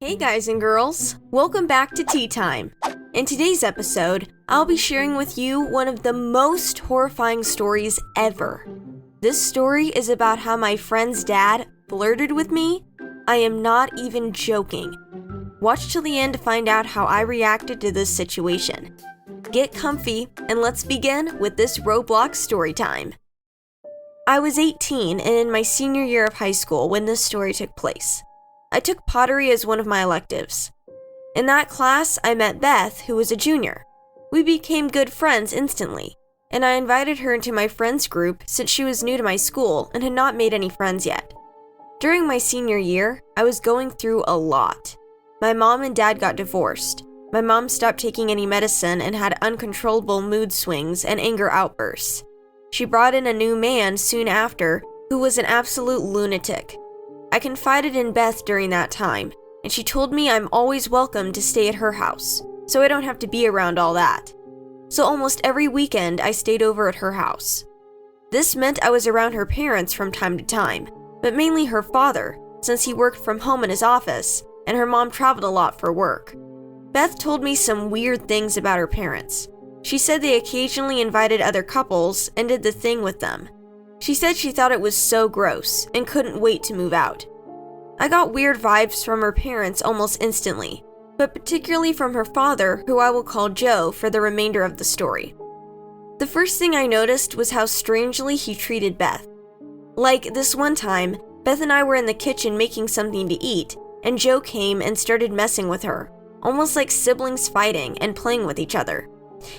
Hey guys and girls, welcome back to Tea Time. In today's episode, I'll be sharing with you one of the most horrifying stories ever. This story is about how my friend's dad flirted with me. I am not even joking. Watch till the end to find out how I reacted to this situation. Get comfy and let's begin with this Roblox story time. I was 18 and in my senior year of high school when this story took place. I took pottery as one of my electives. In that class, I met Beth, who was a junior. We became good friends instantly, and I invited her into my friends group since she was new to my school and had not made any friends yet. During my senior year, I was going through a lot. My mom and dad got divorced. My mom stopped taking any medicine and had uncontrollable mood swings and anger outbursts. She brought in a new man soon after who was an absolute lunatic. I confided in Beth during that time, and she told me I'm always welcome to stay at her house, so I don't have to be around all that. So almost every weekend I stayed over at her house. This meant I was around her parents from time to time, but mainly her father, since he worked from home in his office, and her mom traveled a lot for work. Beth told me some weird things about her parents. She said they occasionally invited other couples and did the thing with them. She said she thought it was so gross and couldn't wait to move out. I got weird vibes from her parents almost instantly, but particularly from her father, who I will call Joe for the remainder of the story. The first thing I noticed was how strangely he treated Beth. Like this one time, Beth and I were in the kitchen making something to eat, and Joe came and started messing with her, almost like siblings fighting and playing with each other.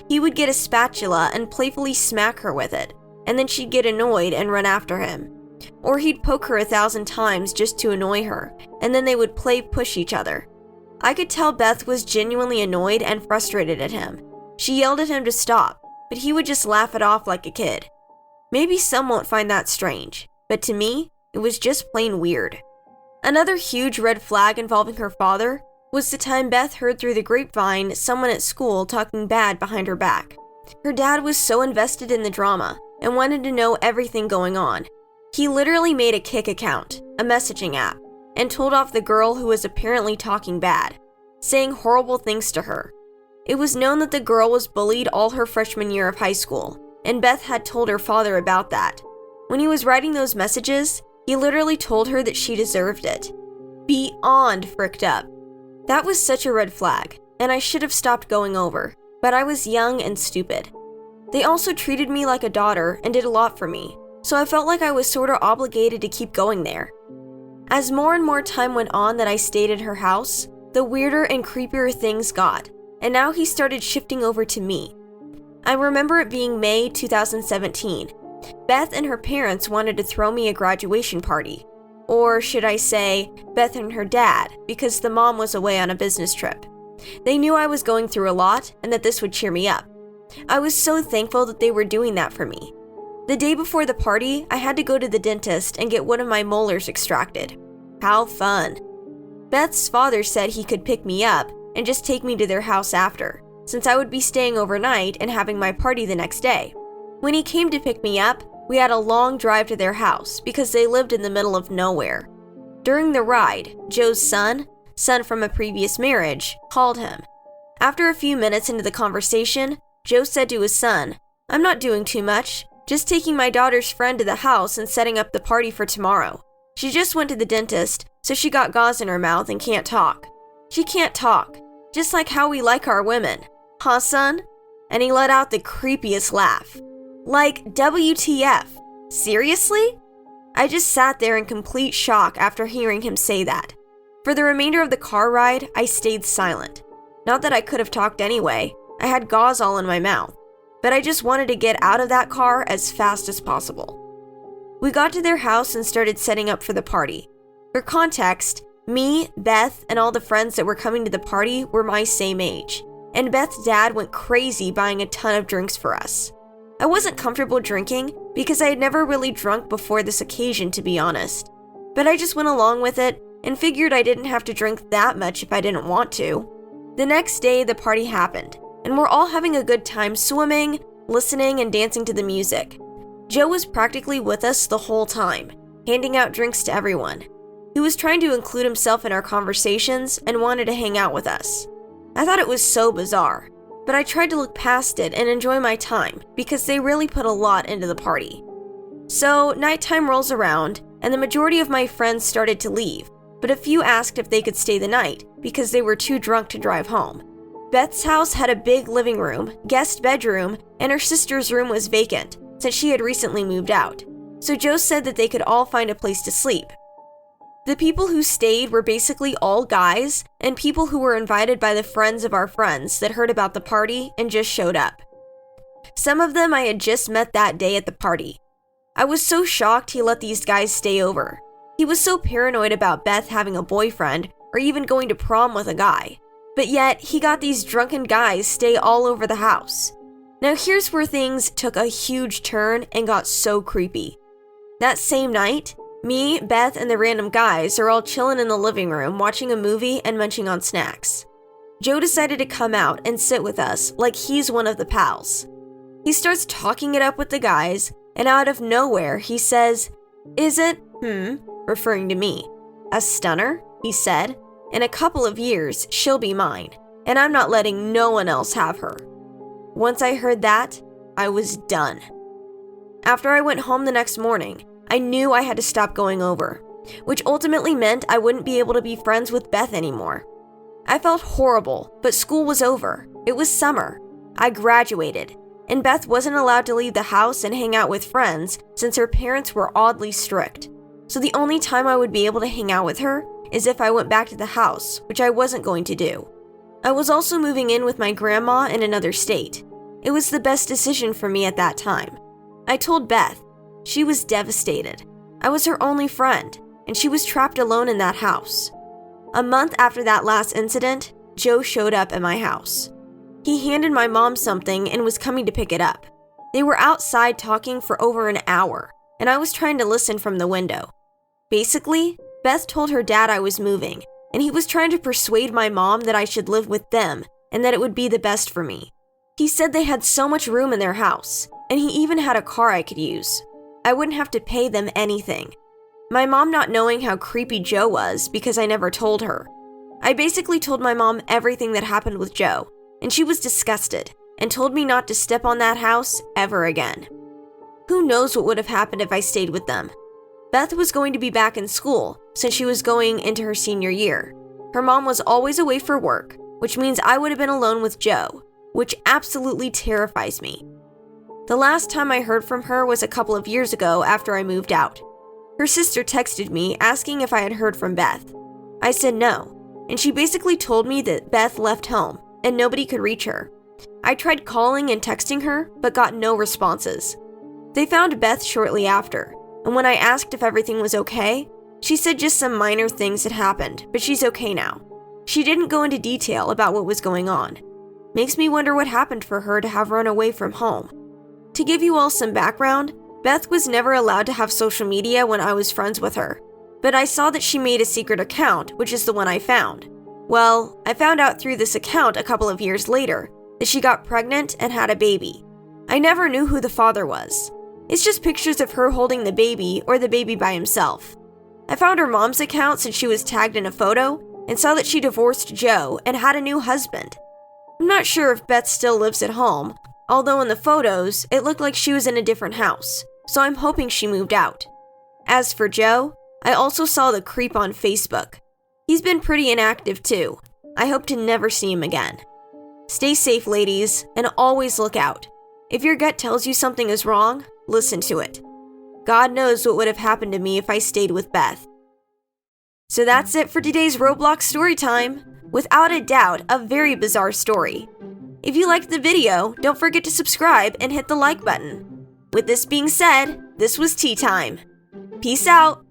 He would get a spatula and playfully smack her with it, and then she'd get annoyed and run after him. Or he'd poke her 1,000 times just to annoy her, and then they would play push each other. I could tell Beth was genuinely annoyed and frustrated at him. She yelled at him to stop, but he would just laugh it off like a kid. Maybe some won't find that strange, but to me, it was just plain weird. Another huge red flag involving her father was the time Beth heard through the grapevine someone at school talking bad behind her back. Her dad was so invested in the drama and wanted to know everything going on. He literally made a Kik account, a messaging app, and told off the girl who was apparently talking bad, saying horrible things to her. It was known that the girl was bullied all her freshman year of high school, and Beth had told her father about that. When he was writing those messages, he literally told her that she deserved it. Beyond fricked up. That was such a red flag, and I should have stopped going over, but I was young and stupid. They also treated me like a daughter and did a lot for me, so I felt like I was sort of obligated to keep going there. As more and more time went on that I stayed at her house, the weirder and creepier things got, and now he started shifting over to me. I remember it being May 2017. Beth and her parents wanted to throw me a graduation party. Or should I say, Beth and her dad, because the mom was away on a business trip. They knew I was going through a lot and that this would cheer me up. I was so thankful that they were doing that for me. The day before the party, I had to go to the dentist and get one of my molars extracted. How fun. Beth's father said he could pick me up and just take me to their house after, since I would be staying overnight and having my party the next day. When he came to pick me up, we had a long drive to their house because they lived in the middle of nowhere. During the ride, Joe's son from a previous marriage, called him. After a few minutes into the conversation, Joe said to his son, "I'm not doing too much. Just taking my daughter's friend to the house and setting up the party for tomorrow. She just went to the dentist, so she got gauze in her mouth and can't talk. She can't talk, just like how we like our women. Huh, son?" And he let out the creepiest laugh. Like, WTF? Seriously? I just sat there in complete shock after hearing him say that. For the remainder of the car ride, I stayed silent. Not that I could have talked anyway. I had gauze all in my mouth. But I just wanted to get out of that car as fast as possible. We got to their house and started setting up for the party. For context, me, Beth, and all the friends that were coming to the party were my same age, and Beth's dad went crazy buying a ton of drinks for us. I wasn't comfortable drinking because I had never really drunk before this occasion, to be honest, but I just went along with it and figured I didn't have to drink that much if I didn't want to. The next day, the party happened, and we're all having a good time swimming, listening, and dancing to the music. Joe was practically with us the whole time, handing out drinks to everyone. He was trying to include himself in our conversations and wanted to hang out with us. I thought it was so bizarre, but I tried to look past it and enjoy my time because they really put a lot into the party. So, nighttime rolls around, and the majority of my friends started to leave, but a few asked if they could stay the night because they were too drunk to drive home. Beth's house had a big living room, guest bedroom, and her sister's room was vacant since she had recently moved out, so Joe said that they could all find a place to sleep. The people who stayed were basically all guys and people who were invited by the friends of our friends that heard about the party and just showed up. Some of them I had just met that day at the party. I was so shocked he let these guys stay over. He was so paranoid about Beth having a boyfriend or even going to prom with a guy. But yet, he got these drunken guys stay all over the house. Now here's where things took a huge turn and got so creepy. That same night, me, Beth, and the random guys are all chilling in the living room watching a movie and munching on snacks. Joe decided to come out and sit with us like he's one of the pals. He starts talking it up with the guys, and out of nowhere he says, "Is it, referring to me, a stunner?" he said. "In a couple of years, she'll be mine, and I'm not letting no one else have her." Once I heard that, I was done. After I went home the next morning, I knew I had to stop going over, which ultimately meant I wouldn't be able to be friends with Beth anymore. I felt horrible, but school was over. It was summer. I graduated, and Beth wasn't allowed to leave the house and hang out with friends since her parents were oddly strict. So the only time I would be able to hang out with her is if I went back to the house, which I wasn't going to do. I was also moving in with my grandma in another state. It was the best decision for me at that time. I told Beth. She was devastated. I was her only friend, and she was trapped alone in that house. A month after that last incident, Joe showed up at my house. He handed my mom something and was coming to pick it up. They were outside talking for over an hour, and I was trying to listen from the window. Basically, Beth told her dad I was moving, and he was trying to persuade my mom that I should live with them and that it would be the best for me. He said they had so much room in their house, and he even had a car I could use. I wouldn't have to pay them anything. My mom not knowing how creepy Joe was because I never told her. I basically told my mom everything that happened with Joe, and she was disgusted and told me not to step on that house ever again. Who knows what would have happened if I stayed with them? Beth was going to be back in school since she was going into her senior year. Her mom was always away for work, which means I would have been alone with Joe, which absolutely terrifies me. The last time I heard from her was a couple of years ago after I moved out. Her sister texted me asking if I had heard from Beth. I said no, and she basically told me that Beth left home and nobody could reach her. I tried calling and texting her, but got no responses. They found Beth shortly after, and when I asked if everything was okay, she said just some minor things had happened, but she's okay now. She didn't go into detail about what was going on. Makes me wonder what happened for her to have run away from home. To give you all some background, Beth was never allowed to have social media when I was friends with her, but I saw that she made a secret account, which is the one I found. Well, I found out through this account a couple of years later that she got pregnant and had a baby. I never knew who the father was. It's just pictures of her holding the baby or the baby by himself. I found her mom's account since she was tagged in a photo and saw that she divorced Joe and had a new husband. I'm not sure if Beth still lives at home, although in the photos, it looked like she was in a different house, so I'm hoping she moved out. As for Joe, I also saw the creep on Facebook. He's been pretty inactive too. I hope to never see him again. Stay safe, ladies, and always look out. If your gut tells you something is wrong, listen to it. God knows what would have happened to me if I stayed with Beth. So that's it for today's Roblox story time. Without a doubt, a very bizarre story. If you liked the video, don't forget to subscribe and hit the like button. With this being said, this was Tea Time. Peace out!